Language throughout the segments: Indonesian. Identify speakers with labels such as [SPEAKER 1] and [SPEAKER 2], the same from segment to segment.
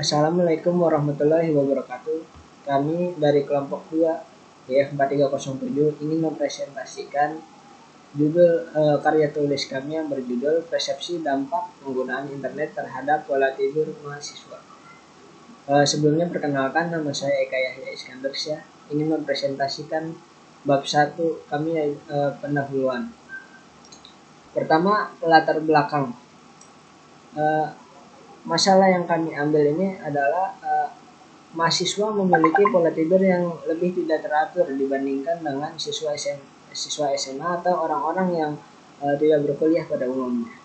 [SPEAKER 1] Assalamualaikum warahmatullahi wabarakatuh. Kami dari kelompok 2 YF4307 ingin mempresentasikan judul karya tulis kami yang berjudul Persepsi Dampak Penggunaan Internet Terhadap Pola Tidur Mahasiswa. Sebelumnya perkenalkan, nama saya Eka Yahya Iskandarsyah. Ingin mempresentasikan bab 1 kami, pendahuluan. Pertama, latar belakang. Masalah yang kami ambil ini adalah mahasiswa memiliki pola tidur yang lebih tidak teratur dibandingkan dengan siswa SMA atau orang-orang yang tidak berkuliah pada umumnya.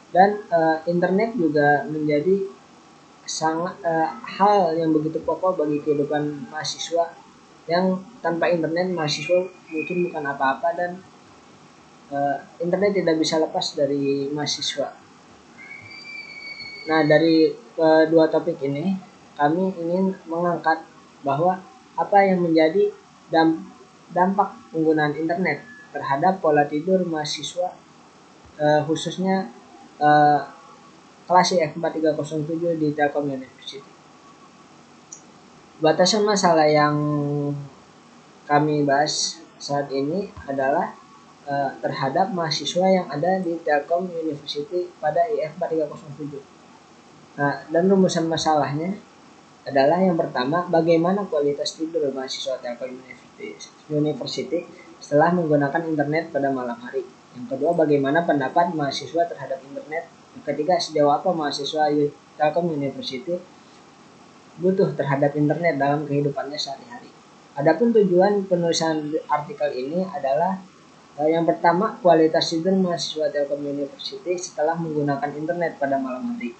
[SPEAKER 1] Dan internet juga menjadi sangat hal yang begitu pokok bagi kehidupan mahasiswa, yang tanpa internet mahasiswa mungkin bukan apa-apa, dan internet tidak bisa lepas dari mahasiswa. Nah, dari kedua topik ini kami ingin mengangkat bahwa apa yang menjadi dampak penggunaan internet terhadap pola tidur mahasiswa, khususnya kelas YF4307 di Telkom University. Batasan masalah yang kami bahas saat ini adalah terhadap mahasiswa yang ada di Telkom University pada YF4307. Nah, dan rumusan masalahnya adalah yang pertama, bagaimana kualitas tidur mahasiswa Telkom University setelah menggunakan internet pada malam hari. Yang kedua, bagaimana pendapat mahasiswa terhadap internet. Yang ketiga, sejauh apa mahasiswa Telkom University butuh terhadap internet dalam kehidupannya sehari-hari. Adapun tujuan penulisan artikel ini adalah yang pertama, kualitas tidur mahasiswa Telkom University setelah menggunakan internet pada malam hari.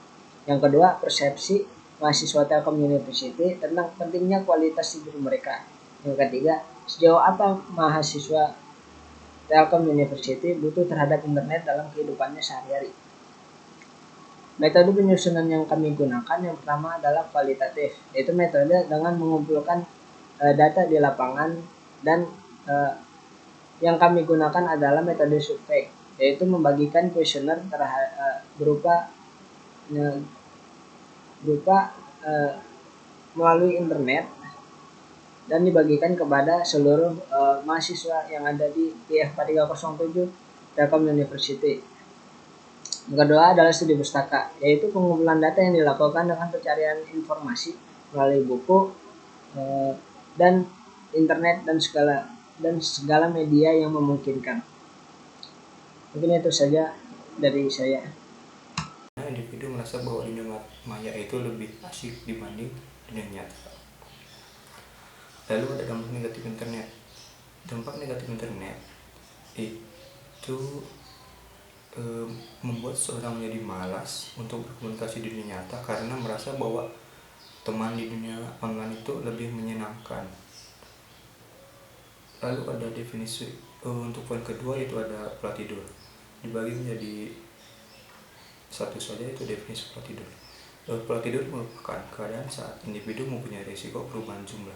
[SPEAKER 1] Yang kedua, persepsi mahasiswa Telkom University tentang pentingnya kualitas tidur mereka. Yang ketiga, sejauh apa mahasiswa Telkom University butuh terhadap internet dalam kehidupannya sehari-hari. Metode penyusunan yang kami gunakan yang pertama adalah kualitatif, yaitu metode dengan mengumpulkan data di lapangan, dan yang kami gunakan adalah metode survei, yaitu membagikan kuesioner berupa melalui internet dan dibagikan kepada seluruh mahasiswa yang ada di YF4307 Telkom University. Yang kedua adalah studi pustaka, yaitu pengumpulan data yang dilakukan dengan pencarian informasi melalui buku dan internet dan segala media yang memungkinkan. Mungkin itu saja dari saya.
[SPEAKER 2] Individu merasa bahwa dunia maya itu lebih asik dibanding dunia nyata. Lalu ada dampak negatif internet. Dampak negatif internet itu membuat seorang menjadi malas untuk berkomunikasi di dunia nyata karena merasa bahwa teman di dunia online itu lebih menyenangkan. Lalu ada definisi untuk poin kedua, yaitu ada pola tidur. Dibagi menjadi satu saja, itu definisi pola tidur. Pola tidur merupakan keadaan saat individu mempunyai risiko perubahan jumlah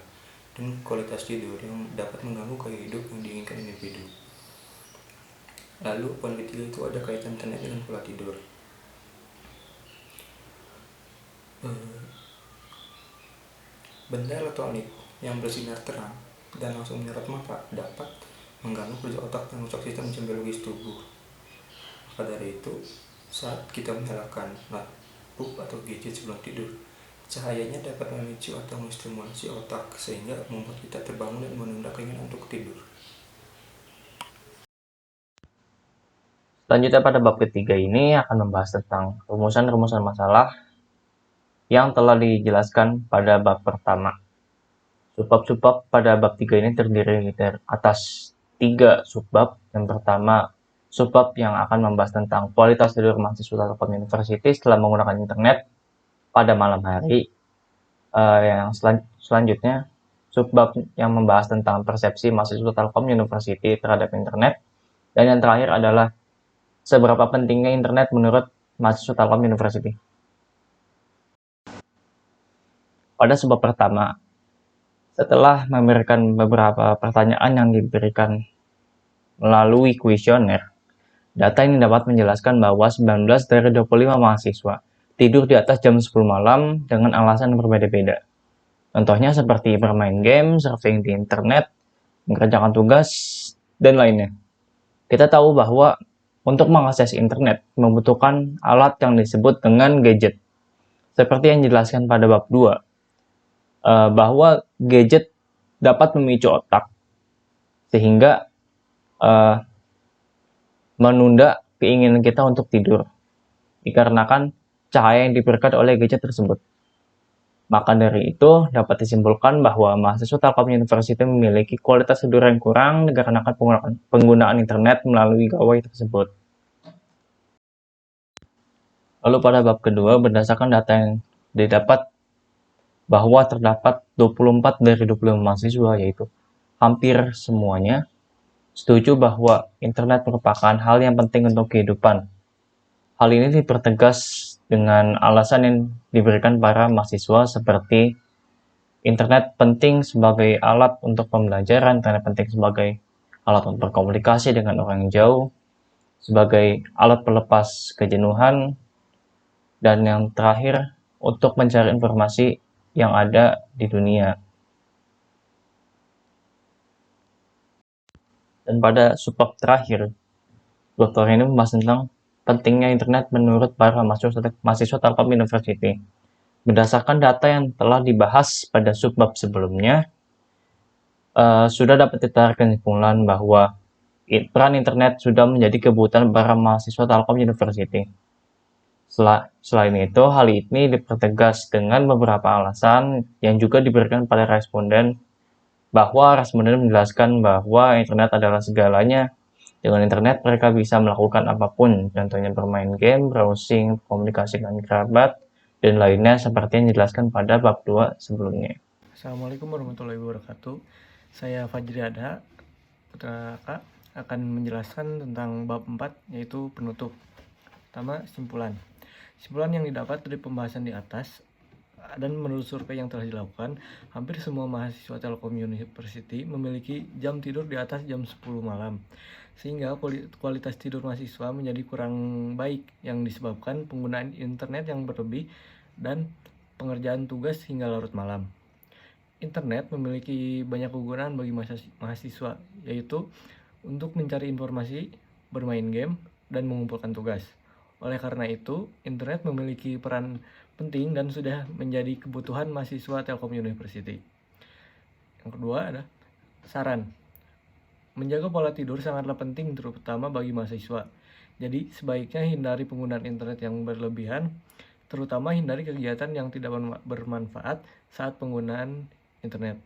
[SPEAKER 2] dan kualitas tidur yang dapat mengganggu gaya hidup yang diinginkan individu. Lalu poin ketiga itu ada kaitan internet dengan pola tidur. Benda elektronik yang bersinar terang dan langsung menyerap mata dapat mengganggu kerja otak dan merusak sistem biologis tubuh. Maka dari itu, saat kita menyalakan laptop atau gadget sebelum tidur, cahayanya dapat memicu atau menstimulasi otak sehingga membuat kita terbangun dan menunda keinginan untuk tidur.
[SPEAKER 3] Selanjutnya pada bab ketiga ini akan membahas tentang rumusan-rumusan masalah yang telah dijelaskan pada bab pertama. Subbab-subbab pada bab 3 ini terdiri dari atas 3 subbab. Yang pertama, subbab yang akan membahas tentang kualitas tidur mahasiswa Telkom University setelah menggunakan internet pada malam hari. Yang selanjutnya, subbab yang membahas tentang persepsi mahasiswa Telkom University terhadap internet. Dan yang terakhir adalah seberapa pentingnya internet menurut mahasiswa Telkom University. Pada subbab pertama, setelah memberikan beberapa pertanyaan yang diberikan melalui kuesioner, data ini dapat menjelaskan bahwa 19 dari 25 mahasiswa tidur di atas jam 10 malam dengan alasan berbeda-beda. Contohnya seperti bermain game, surfing di internet, mengerjakan tugas, dan lainnya. Kita tahu bahwa untuk mengakses internet membutuhkan alat yang disebut dengan gadget. Seperti yang dijelaskan pada bab 2, bahwa gadget dapat memicu otak sehingga menunda keinginan kita untuk tidur dikarenakan cahaya yang diberikan oleh gadget tersebut. Maka dari itu, dapat disimpulkan bahwa mahasiswa Telkom University memiliki kualitas tidur yang kurang dikarenakan penggunaan internet melalui gawai tersebut. Lalu pada bab kedua, berdasarkan data yang didapat bahwa terdapat 24 dari 25 mahasiswa, yaitu hampir semuanya, setuju bahwa internet merupakan hal yang penting untuk kehidupan. Hal ini dipertegas dengan alasan yang diberikan para mahasiswa seperti internet penting sebagai alat untuk pembelajaran, internet penting sebagai alat untuk berkomunikasi dengan orang yang jauh, sebagai alat pelepas kejenuhan, dan yang terakhir untuk mencari informasi yang ada di dunia. Dan pada subbab terakhir, Dr. ini membahas tentang pentingnya internet menurut para mahasiswa Telkom University. Berdasarkan data yang telah dibahas pada subbab sebelumnya, sudah dapat ditarik kesimpulan bahwa peran internet sudah menjadi kebutuhan para mahasiswa Telkom University. Selain itu, hal ini dipertegas dengan beberapa alasan yang juga diberikan pada responden, bahwa responden menjelaskan bahwa internet adalah segalanya. Dengan internet, mereka bisa melakukan apapun, contohnya bermain game, browsing, komunikasi dengan kerabat, dan lainnya seperti yang dijelaskan pada bab 2 sebelumnya.
[SPEAKER 4] Assalamualaikum warahmatullahi wabarakatuh. Saya Fajri Adha, putra Kak, akan menjelaskan tentang bab 4, yaitu penutup. Pertama, simpulan. Simpulan yang didapat dari pembahasan di atas dan menurut survei yang telah dilakukan, hampir semua mahasiswa Telkom University memiliki jam tidur di atas jam 10 malam. Sehingga kualitas tidur mahasiswa menjadi kurang baik yang disebabkan penggunaan internet yang berlebih dan pengerjaan tugas hingga larut malam. Internet memiliki banyak kegunaan bagi mahasiswa, yaitu untuk mencari informasi, bermain game, dan mengumpulkan tugas. Oleh karena itu, internet memiliki peran penting dan sudah menjadi kebutuhan mahasiswa Telkom University. Yang kedua adalah saran. Menjaga pola tidur sangatlah penting, terutama bagi mahasiswa. Jadi, sebaiknya hindari penggunaan internet yang berlebihan, terutama hindari kegiatan yang tidak bermanfaat saat penggunaan internet.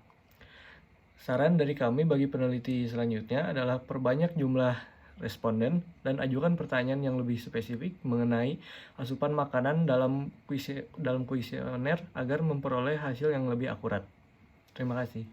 [SPEAKER 4] Saran dari kami bagi peneliti selanjutnya adalah perbanyak jumlah responden dan ajukan pertanyaan yang lebih spesifik mengenai asupan makanan dalam kuesioner agar memperoleh hasil yang lebih akurat. Terima kasih.